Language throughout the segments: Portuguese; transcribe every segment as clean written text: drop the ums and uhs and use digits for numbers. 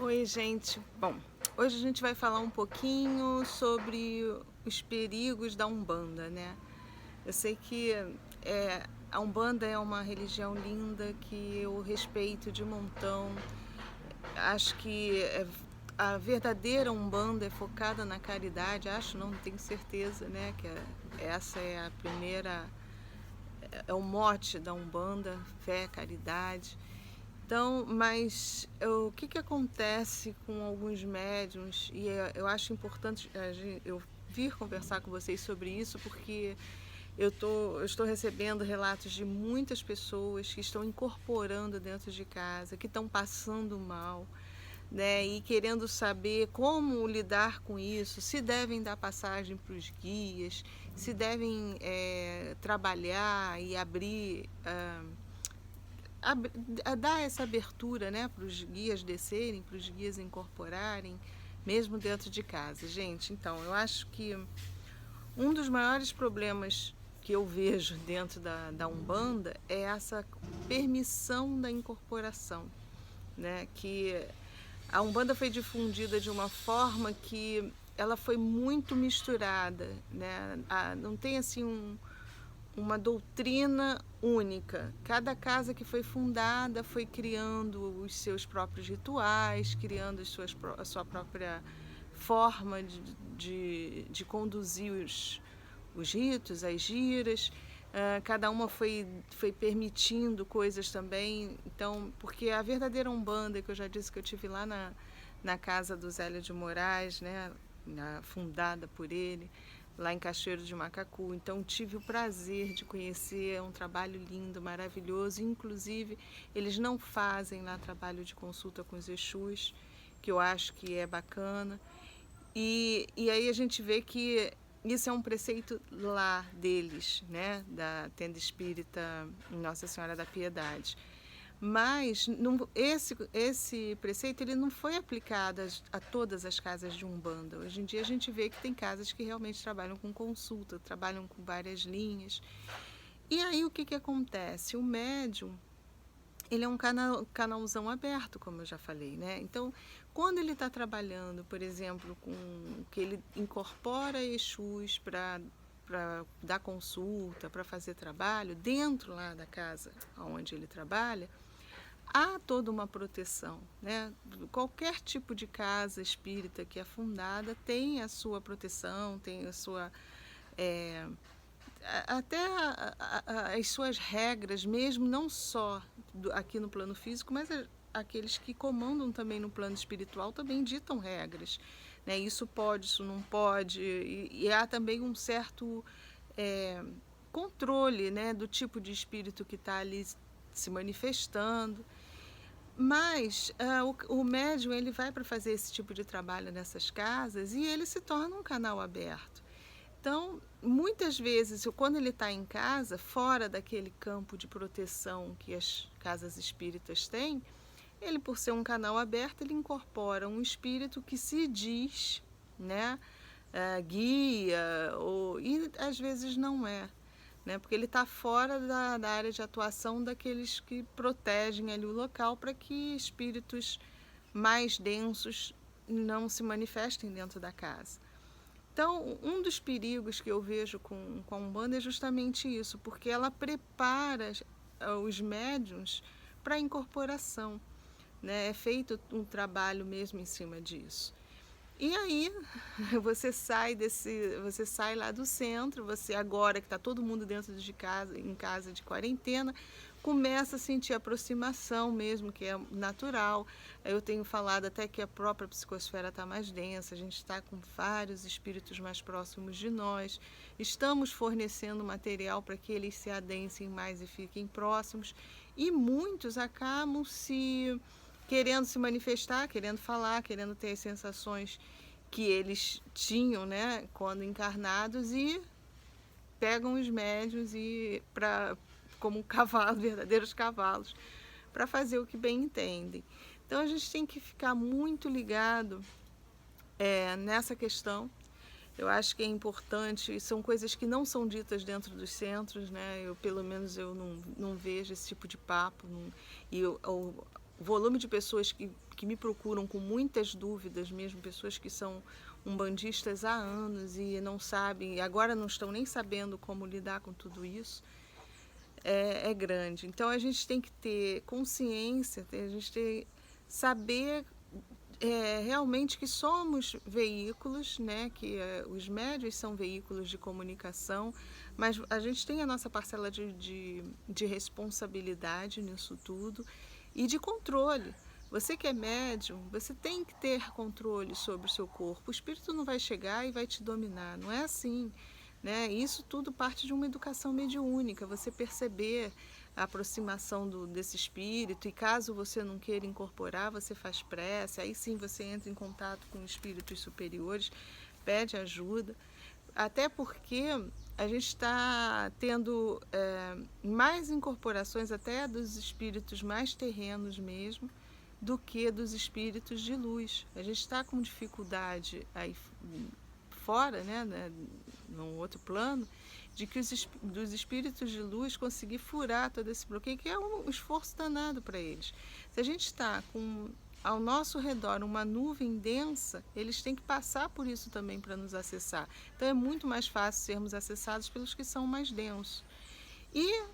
Oi, gente. Bom, hoje a gente vai falar um pouquinho sobre os perigos da Umbanda, né? Eu sei que a Umbanda é uma religião linda que eu respeito de montão. Acho que a verdadeira Umbanda é focada na caridade. Acho, não tenho certeza, né? Essa é a primeira, é o mote da Umbanda, fé, caridade. Então, mas o que acontece com alguns médiums, e eu acho importante eu vir conversar com vocês sobre isso, porque eu estou recebendo relatos de muitas pessoas que estão incorporando dentro de casa, que estão passando mal, né, e querendo saber como lidar com isso, se devem dar passagem para os guias, se devem trabalhar e abrir. A dar essa abertura, né, para os guias descerem, para os guias incorporarem, mesmo dentro de casa. Gente, então, eu acho que um dos maiores problemas que eu vejo dentro da Umbanda é essa permissão da incorporação, né, que a Umbanda foi difundida de uma forma que ela foi muito misturada, né, não tem assim uma doutrina única. Cada casa que foi fundada foi criando os seus próprios rituais, criando a sua própria forma de conduzir os ritos, as giras. Cada uma foi permitindo coisas também. Então, porque a verdadeira Umbanda, que eu já disse que eu tive lá na casa do Zélio de Moraes, né, fundada por ele, lá em Cachoeiro de Macacu. Então tive o prazer de conhecer, é um trabalho lindo, maravilhoso. Inclusive, eles não fazem lá trabalho de consulta com os Exus, que eu acho que é bacana. E aí a gente vê que isso é um preceito lá deles, né, da tenda espírita Nossa Senhora da Piedade. Mas esse preceito ele não foi aplicado a todas as casas de Umbanda. Hoje em dia a gente vê que tem casas que realmente trabalham com consulta, trabalham com várias linhas. E aí o que acontece? O médium, ele é um canalzão aberto, como eu já falei, né? Então, quando ele está trabalhando, por exemplo, com que ele incorpora Exus para dar consulta, para fazer trabalho, dentro lá da casa onde ele trabalha, há toda uma proteção, né? Qualquer tipo de casa espírita que é fundada tem a sua proteção, tem a sua até as suas regras mesmo, não só aqui no plano físico, mas aqueles que comandam também no plano espiritual também ditam regras, né? Isso pode, isso não pode, e há também um certo controle, né, do tipo de espírito que está ali se manifestando. Mas o médium ele vai para fazer esse tipo de trabalho nessas casas e ele se torna um canal aberto. Então, muitas vezes, quando ele está em casa, fora daquele campo de proteção que as casas espíritas têm, ele, por ser um canal aberto, ele incorpora um espírito que se diz, né, guia, e às vezes não é, né, porque ele está fora da área de atuação daqueles que protegem ali o local para que espíritos mais densos não se manifestem dentro da casa. Então, um dos perigos que eu vejo com a Umbanda é justamente isso, porque ela prepara os médiuns para a incorporação, né? É feito um trabalho mesmo em cima disso. E aí você sai lá do centro, você agora que está todo mundo dentro de casa, em casa de quarentena, começa a sentir aproximação mesmo, que é natural. Eu tenho falado até que a própria psicosfera está mais densa, a gente está com vários espíritos mais próximos de nós, estamos fornecendo material para que eles se adensem mais e fiquem próximos, e muitos acabam querendo se manifestar, querendo falar, querendo ter as sensações que eles tinham, né, quando encarnados, e pegam os médios e como cavalos, verdadeiros cavalos, para fazer o que bem entendem. Então a gente tem que ficar muito ligado nessa questão. Eu acho que é importante, são coisas que não são ditas dentro dos centros, né? Pelo menos eu não vejo esse tipo de papo. Não, e volume de pessoas que me procuram com muitas dúvidas mesmo, pessoas que são umbandistas há anos e não sabem, e agora não estão nem sabendo como lidar com tudo isso, é grande. Então a gente tem que ter consciência, a gente tem saber realmente que somos veículos, né? Que os médios são veículos de comunicação, mas a gente tem a nossa parcela de responsabilidade nisso tudo e de controle. Você que é médium, você tem que ter controle sobre o seu corpo. O espírito não vai chegar e vai te dominar, não é assim, né? Isso tudo parte de uma educação mediúnica, você perceber a aproximação desse espírito, e caso você não queira incorporar, você faz prece, aí sim você entra em contato com espíritos superiores, pede ajuda, até porque a gente está tendo mais incorporações até dos espíritos mais terrenos mesmo, do que dos espíritos de luz. A gente está com dificuldade aí fora, né, num outro plano, de que dos espíritos de luz conseguir furar todo esse bloqueio, que é um esforço danado para eles. Se a gente está com ao nosso redor uma nuvem densa, eles têm que passar por isso também para nos acessar. Então é muito mais fácil sermos acessados pelos que são mais densos. E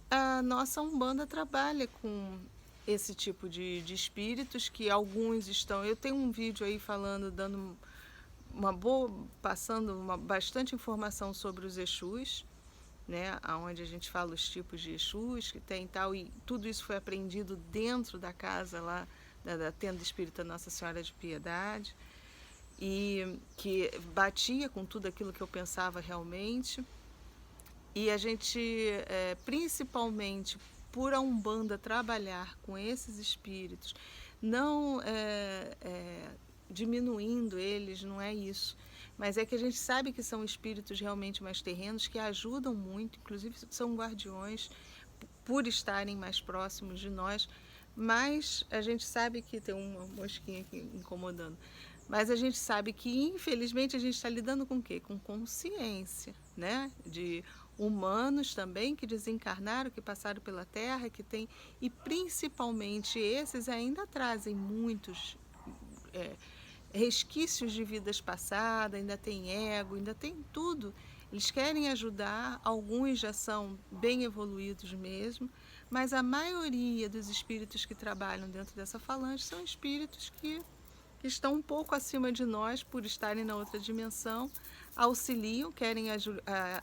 a nossa Umbanda trabalha com esse tipo de espíritos, que alguns estão... Eu tenho um vídeo aí falando, dando passando bastante informação sobre os Exus, né, onde a gente fala os tipos de Exus que tem e tal, e tudo isso foi aprendido dentro da casa lá, da tenda espírita Nossa Senhora de Piedade, e que batia com tudo aquilo que eu pensava realmente. E a gente, principalmente por a Umbanda trabalhar com esses espíritos, não diminuindo eles, não é isso, mas é que a gente sabe que são espíritos realmente mais terrenos, que ajudam muito, inclusive são guardiões por estarem mais próximos de nós, mas a gente sabe que tem uma mosquinha aqui incomodando, mas a gente sabe que infelizmente a gente está lidando com o quê? Com consciência, né? De humanos também que desencarnaram, que passaram pela Terra, que tem, e principalmente esses ainda trazem muitos resquícios de vidas passadas, ainda tem ego, ainda tem tudo. Eles querem ajudar, alguns já são bem evoluídos mesmo, mas a maioria dos espíritos que trabalham dentro dessa falange são espíritos que estão um pouco acima de nós por estarem na outra dimensão, auxiliam, querem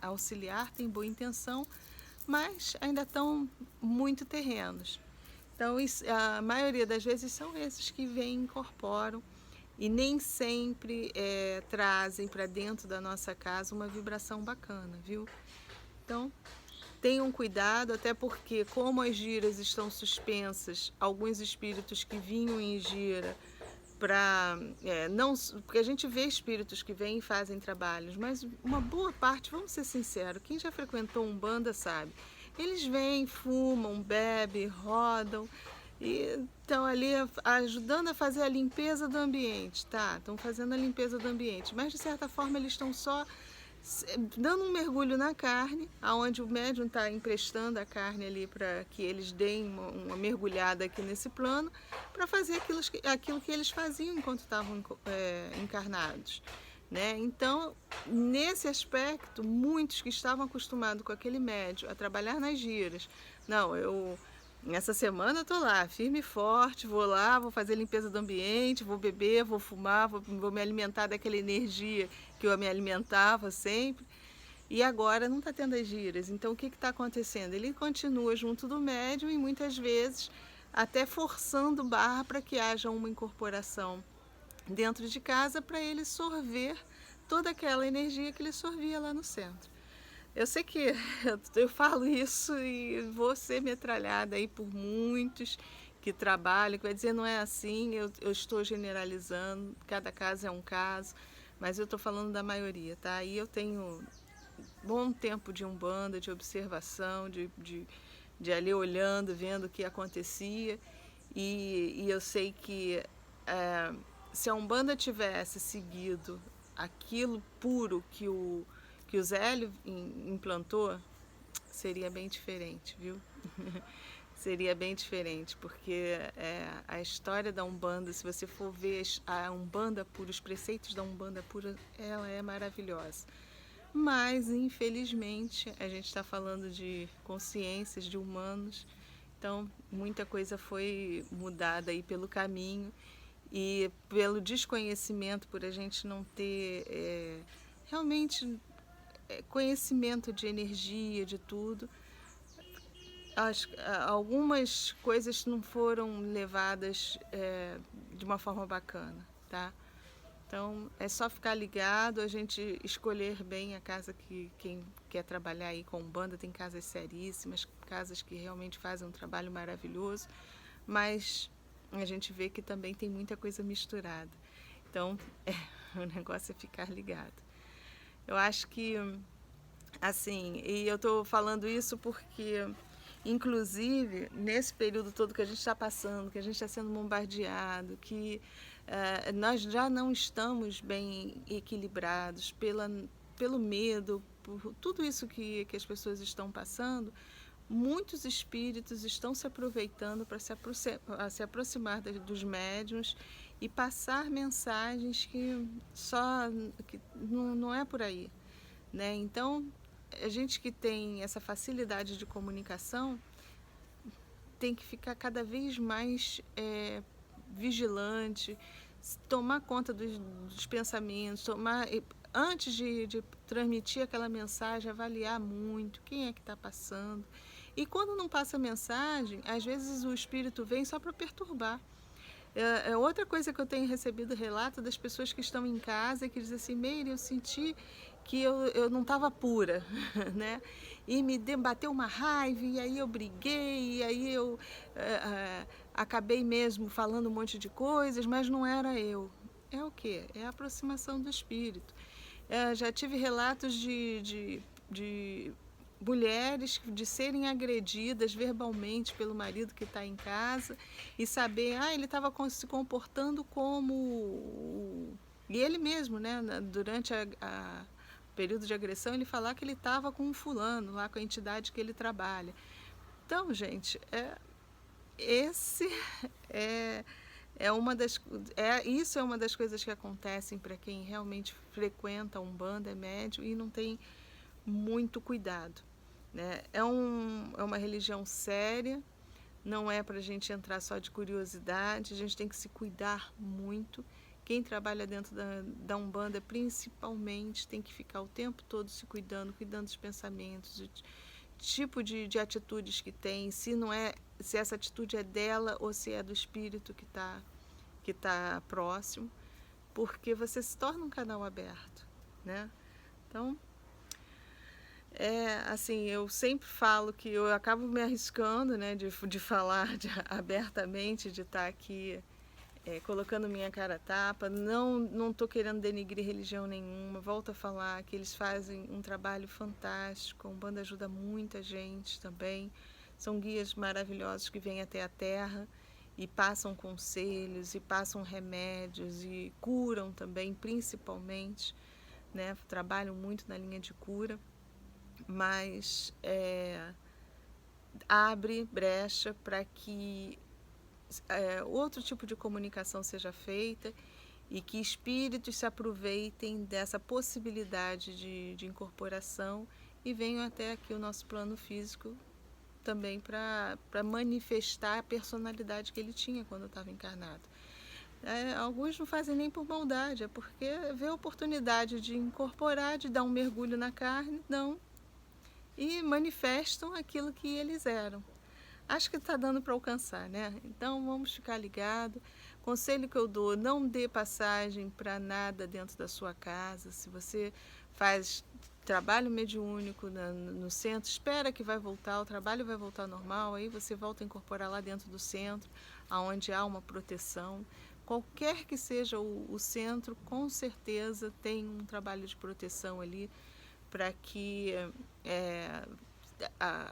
auxiliar, têm boa intenção, mas ainda estão muito terrenos. Então, a maioria das vezes são esses que vêm, incorporam, e nem sempre trazem para dentro da nossa casa uma vibração bacana, viu? Então, tenham cuidado, até porque como as giras estão suspensas, alguns espíritos que vinham em gira para não, porque a gente vê espíritos que vêm e fazem trabalhos, mas uma boa parte, vamos ser sinceros, quem já frequentou Umbanda sabe, eles vêm, fumam, bebem, rodam e estão ali ajudando a fazer a limpeza do ambiente, tá? Estão fazendo a limpeza do ambiente, mas de certa forma eles estão só dando um mergulho na carne, aonde o médium está emprestando a carne ali para que eles deem uma mergulhada aqui nesse plano, para fazer aquilo que eles faziam enquanto estavam encarnados, né? Então, nesse aspecto, muitos que estavam acostumados com aquele médium a trabalhar nas giras, não, essa semana eu tô lá, firme e forte, vou lá, vou fazer limpeza do ambiente, vou beber, vou fumar, vou me alimentar daquela energia que eu me alimentava sempre. E agora não está tendo as giras. Então o que está acontecendo? Ele continua junto do médium e muitas vezes até forçando barra para que haja uma incorporação dentro de casa para ele sorver toda aquela energia que ele sorvia lá no centro. Eu sei que eu falo isso e vou ser metralhada aí por muitos que trabalham, que vai dizer não é assim, eu estou generalizando, cada caso é um caso, mas eu estou falando da maioria, tá? E eu tenho bom tempo de Umbanda, de observação, de ali olhando, vendo o que acontecia, e eu sei que se a Umbanda tivesse seguido aquilo puro que o Zélio implantou, seria bem diferente, viu? seria bem diferente, porque a história da Umbanda, se você for ver a Umbanda pura, os preceitos da Umbanda pura, ela é maravilhosa. Mas, infelizmente, a gente está falando de consciências, de humanos, então muita coisa foi mudada aí pelo caminho e pelo desconhecimento, por a gente não ter realmente conhecimento de energia, de tudo. Algumas coisas não foram levadas de uma forma bacana, tá? Então é só ficar ligado, a gente escolher bem a casa que quem quer trabalhar aí com Umbanda. Tem casas seríssimas, casas que realmente fazem um trabalho maravilhoso, mas a gente vê que também tem muita coisa misturada. Então o negócio é ficar ligado. Eu acho que assim, e eu estou falando isso porque, inclusive, nesse período todo que a gente está passando, que a gente está sendo bombardeado, que nós já não estamos bem equilibrados pelo medo, por tudo isso que as pessoas estão passando, muitos espíritos estão se aproveitando para se aproximar dos médiuns e passar mensagens que não é por aí, né? Então, a gente que tem essa facilidade de comunicação tem que ficar cada vez mais vigilante, tomar conta dos pensamentos, antes de transmitir aquela mensagem, avaliar muito quem é que está passando. E quando não passa mensagem, às vezes o espírito vem só para perturbar. Outra coisa que eu tenho recebido relato das pessoas que estão em casa e que dizem assim: Meire, eu senti que eu não estava pura, né? E me bateu uma raiva, e aí eu briguei, e aí eu acabei mesmo falando um monte de coisas, mas não era eu. É o quê? É a aproximação do espírito. Já tive relatos de mulheres de serem agredidas verbalmente pelo marido que está em casa e saber, ele estava se comportando como... E ele mesmo, né, durante o período de agressão, ele falar que ele estava com um fulano lá, com a entidade que ele trabalha. Então, gente, esse isso é uma das coisas que acontecem para quem realmente frequenta Umbanda, é médium e não tem muito cuidado, né? É uma religião séria, não é para a gente entrar só de curiosidade, a gente tem que se cuidar muito. Quem trabalha dentro da Umbanda, principalmente, tem que ficar o tempo todo se cuidando dos pensamentos, do tipo de atitudes que tem, se essa atitude é dela ou se é do espírito que tá próximo, porque você se torna um canal aberto, né? Então, assim, eu sempre falo que eu acabo me arriscando, né, de falar abertamente, de estar aqui colocando minha cara a tapa. Não estou querendo denigrir religião nenhuma. Volto a falar que eles fazem um trabalho fantástico. A Umbanda ajuda muita gente também. São guias maravilhosos que vêm até a Terra e passam conselhos e passam remédios e curam também, principalmente, né? Trabalham muito na linha de cura, mas abre brecha para que outro tipo de comunicação seja feita e que espíritos se aproveitem dessa possibilidade de incorporação e venham até aqui o nosso plano físico também para manifestar a personalidade que ele tinha quando estava encarnado. Alguns não fazem nem por maldade, é porque vê a oportunidade de incorporar, de dar um mergulho na carne, dão e manifestam aquilo que eles eram. Acho que está dando para alcançar, né? Então vamos ficar ligado. Conselho que eu dou: não dê passagem para nada dentro da sua casa. Se você faz trabalho mediúnico no centro, espera que vai voltar, o trabalho vai voltar normal, aí você volta a incorporar lá dentro do centro, onde há uma proteção. Qualquer que seja o centro, com certeza tem um trabalho de proteção ali para que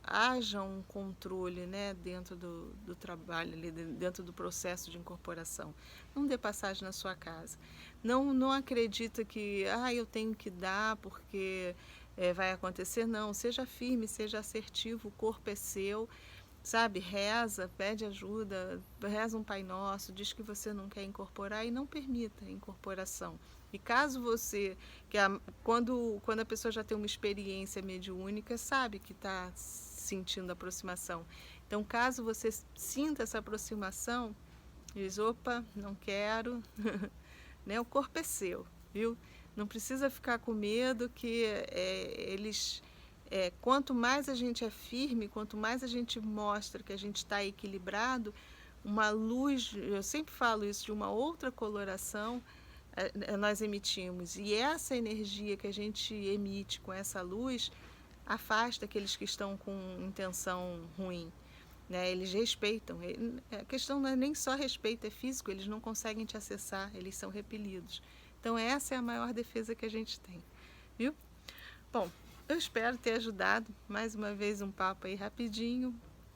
haja um controle, né, dentro do trabalho, ali, dentro do processo de incorporação. Não dê passagem na sua casa. Não acredita que eu tenho que dar porque vai acontecer. Não, seja firme, seja assertivo, o corpo é seu. sabe? Reza, pede ajuda, reza um Pai Nosso, diz que você não quer incorporar e não permita a incorporação. E caso você, quando a pessoa já tem uma experiência mediúnica, sabe que está sentindo aproximação. Então, caso você sinta essa aproximação, diz, opa, não quero, né? O corpo é seu, viu? Não precisa ficar com medo que quanto mais a gente é firme, quanto mais a gente mostra que a gente está equilibrado, uma luz, eu sempre falo isso, de uma outra coloração, nós emitimos. E essa energia que a gente emite com essa luz afasta aqueles que estão com intenção ruim. Né? Eles respeitam. A questão não é nem só respeito, é físico, eles não conseguem te acessar, eles são repelidos. Então essa é a maior defesa que a gente tem. Viu? Bom, eu espero ter ajudado. Mais uma vez um papo aí rapidinho.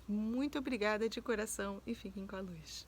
Muito obrigada de coração e fiquem com a luz.